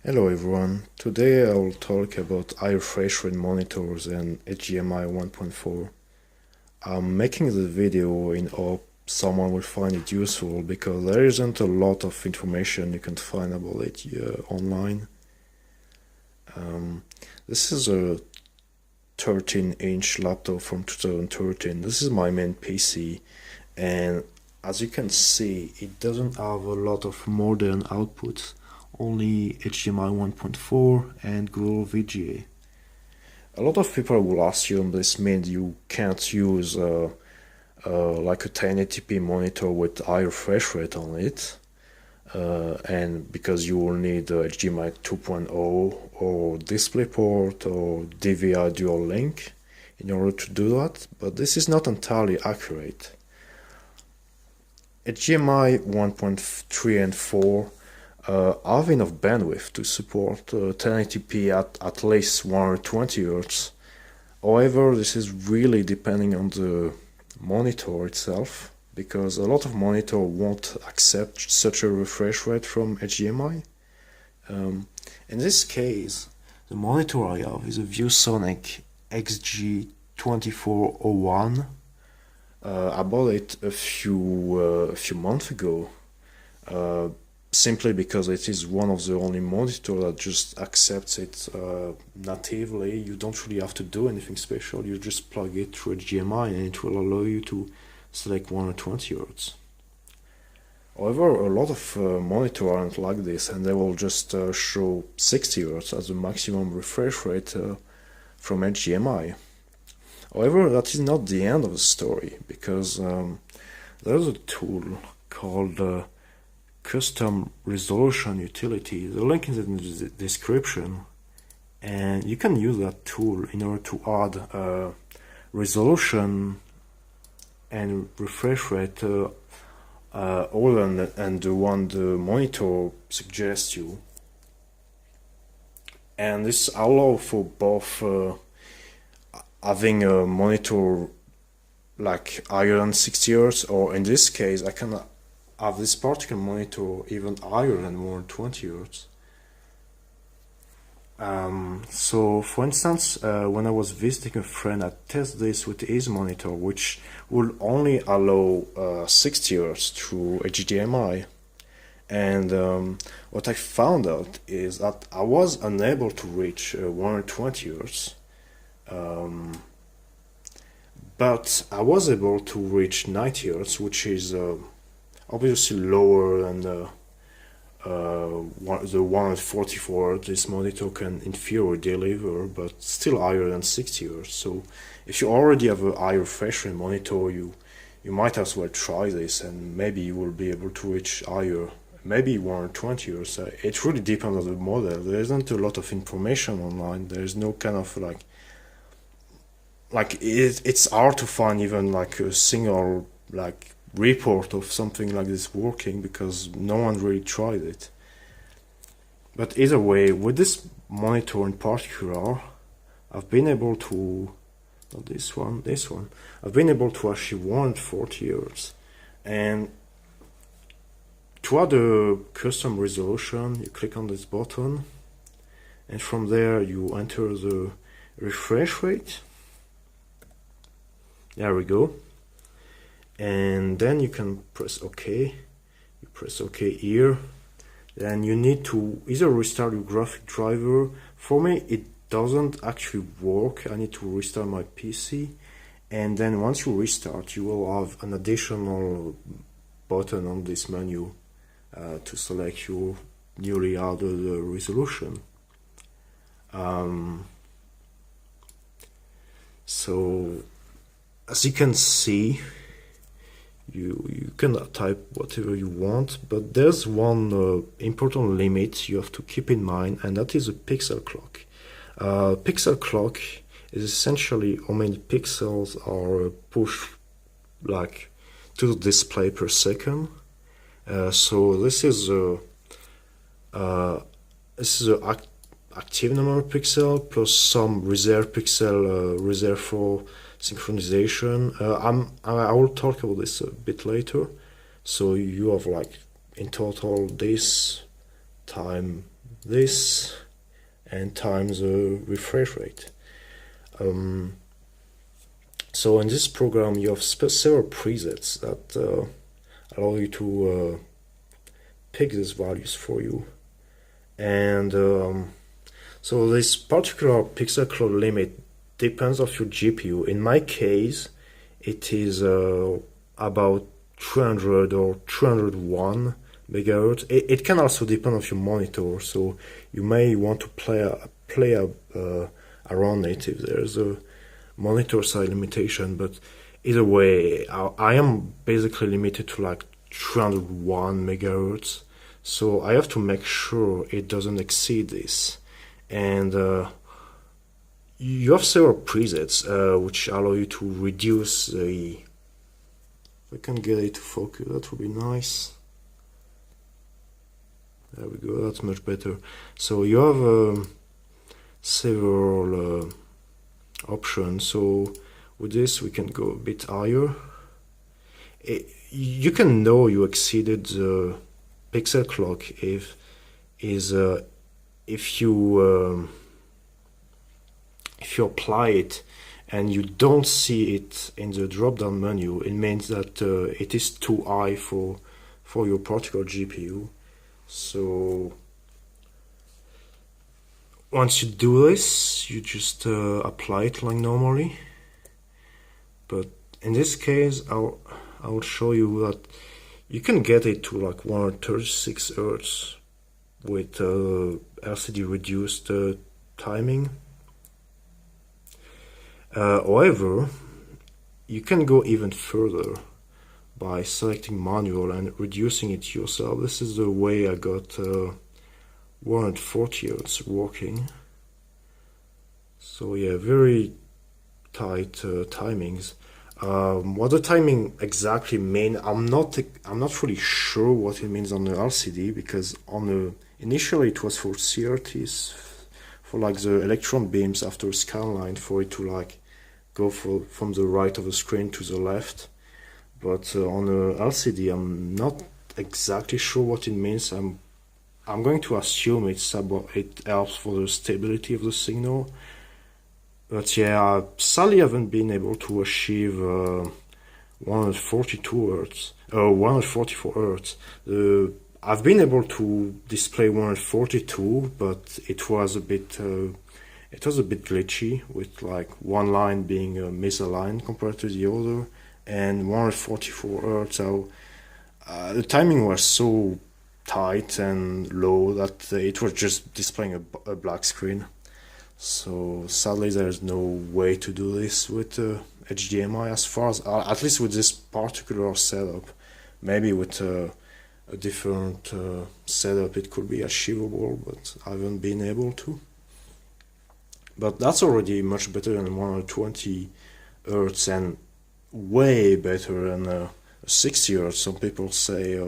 Hello everyone, today I will talk about high refresh rate monitors and HDMI 1.4. I'm making this video in hope someone will find it useful because there isn't a lot of information you can find about it online. This is a 13-inch laptop from 2013. This is my main PC, and as you can see, it doesn't have a lot of modern outputs. Only HDMI 1.4 and Google VGA. A lot of people will assume this means you can't use like a 1080p monitor with high refresh rate on it, and because you will need HDMI 2.0 or DisplayPort or DVI dual link in order to do that, but this is not entirely accurate. HDMI 1.3 and 4 have enough bandwidth to support 1080p at least 120 Hz. However, this is really depending on the monitor itself, because a lot of monitor won't accept such a refresh rate from HDMI. In this case, the monitor I have is a ViewSonic XG2401. I bought it a few months ago. Simply because it is one of the only monitors that just accepts it natively. You don't really have to do anything special, you just plug it through HDMI and it will allow you to select 120 Hz. However, a lot of monitors aren't like this, and they will just show 60 Hz as the maximum refresh rate from HDMI. However, that is not the end of the story, because there's a tool called custom resolution utility. The link is in the description, and you can use that tool in order to add resolution and refresh rate other than the one the monitor suggests you. And this allows for both having a monitor like higher than 60 Hz, or in this case I can have this particular monitor even higher than 120 Hz. So for instance, when I was visiting a friend, I tested this with his monitor, which would only allow 60 Hz through HDMI. And what I found out is that I was unable to reach 120 Hz, but I was able to reach 90 Hz, which is obviously lower than the 144 this monitor can in theory deliver, but still higher than 60 Hz. So if you already have a high refresh rate monitor, you might as well try this, and maybe you will be able to reach higher, maybe 120 Hz. It really depends on the model. There isn't a lot of information online. There is no kind of it's hard to find even like a single report of something like this working, because no one really tried it. But either way, with this monitor in particular, I've been able to, not this one, I've been able to achieve 140 Hz. And to add a custom resolution, you click on this button, and from there you enter the refresh rate. There we go. And then you can press OK. You press OK here. Then you need to either restart your graphic driver. For me, it doesn't actually work. I need to restart my PC. And then once you restart, you will have an additional button on this menu to select your newly added resolution. So as you can see, you can type whatever you want, but there's one important limit you have to keep in mind, and that is a pixel clock. Pixel clock is essentially how many pixels are pushed to the display per second. So this is a active number of pixel plus some reserve pixel reserved for synchronization. I will talk about this a bit later. So you have in total this time this and times the refresh rate. So in this program you have several presets that allow you to pick these values for you, and so this particular pixel clock limit depends on your GPU. In my case it is about 300 or 301 megahertz. It can also depend on your monitor, so you may want to play around it if there's a monitor side limitation, but either way I am basically limited to like 301 megahertz, so I have to make sure it doesn't exceed this. And you have several presets which allow you to reduce the, if I can get it to focus, that would be nice. There we go, that's much better. So you have several options. So with this we can go a bit higher. You can know you exceeded the pixel clock if you apply it and you don't see it in the drop down menu. It means that it is too high for your particular GPU. So once you do this, you just apply it like normally. But in this case, I will show you that you can get it to like 136 Hz with LCD reduced timing. However, you can go even further by selecting manual and reducing it yourself. This is the way I got 140 Hz working. So yeah, very tight timings. What the timing exactly mean, I'm not really sure what it means on the LCD, because on the initially it was for CRTs, for like the electron beams after a scanline, for it to like go from the right of the screen to the left. But on the LCD I'm not exactly sure what it means. I'm going to assume it helps for the stability of the signal. But yeah, I sadly haven't been able to achieve 142 Hz, 144 Hz. I've been able to display 142, but it was a bit glitchy, with like one line being misaligned compared to the other, and 144 Hz. So the timing was so tight and low that it was just displaying a black screen. So sadly there's no way to do this with HDMI, as far as at least with this particular setup. Maybe with a different setup it could be achievable, but I haven't been able to. But that's already much better than 120 Hz and way better than 60 Hz. Some people say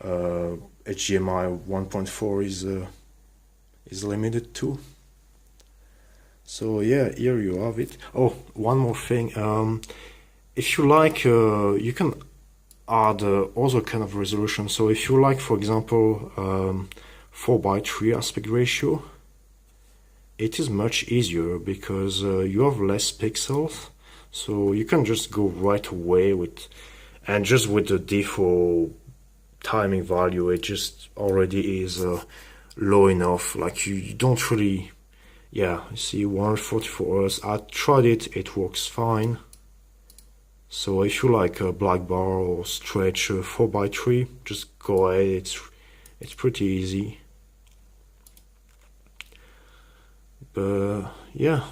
HDMI 1.4 is limited to. So yeah, here you have it. Oh, one more thing. If you like, you can add other kind of resolution. So if you like, for example, 4:3 aspect ratio, it is much easier because you have less pixels. So you can just go right away with, and just with the default timing value, it just already is low enough. Like you don't really. Yeah, you see 144 Hz. I tried it, it works fine. So if you like a black bar or stretch 4:3, just go ahead, it's pretty easy. But yeah,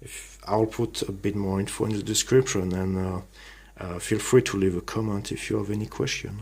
if I'll put a bit more info in the description, and feel free to leave a comment if you have any question.